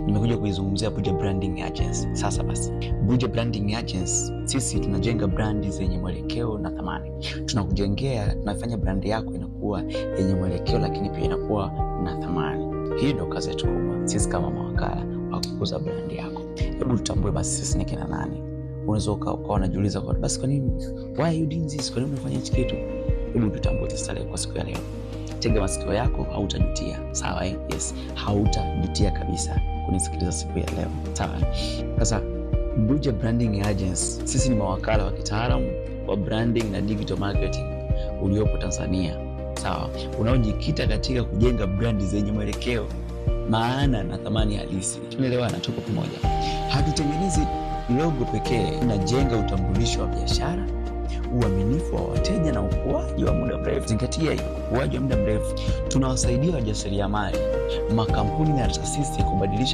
nimekuja kuizungumzia Buja Branding Agency. Sasa basi, Buja Branding Agency, sisi tunajenga brandi zenye mwelekeo na thamani. Tunafanya brandi yako inakuwa yenye mwelekeo, lakini pia inakuwa na thamani. Hii ndio kazi yetu kubwa sisi kama mawakala wa kukuza brandi yako. Hebu tutambue basi sisi ni kina nani. Unaweza ukawa unajiuliza kwa basi, kwa nini, why you doing this, kwa nini unafanya hichi kitu? Hebu tutambue sasa leo, kwa siku ya leo. Tega masikio yako, hautajutia. Sawa? Yes, hautajutia kabisa kunisikiliza siku ya leo. Sawa? Sasa Buja Branding Agency, sisi ni mawakala wa kitaalamu wa branding na digital marketing uliopo Tanzania. Sawa? Unaojikita katika kujenga brandi zenye mwelekeo, maana na thamani halisi. Tunaelewana? Tuko pamoja. Hatutengenezi logo pekee, tunajenga utambulisho wa biashara, uaminifu wa wateja na ukuaji wa muda mrefu. Zingatia hiyo, ukuaji wa muda mrefu. Tunawasaidia wajasiriamali, makampuni na taasisi kubadilisha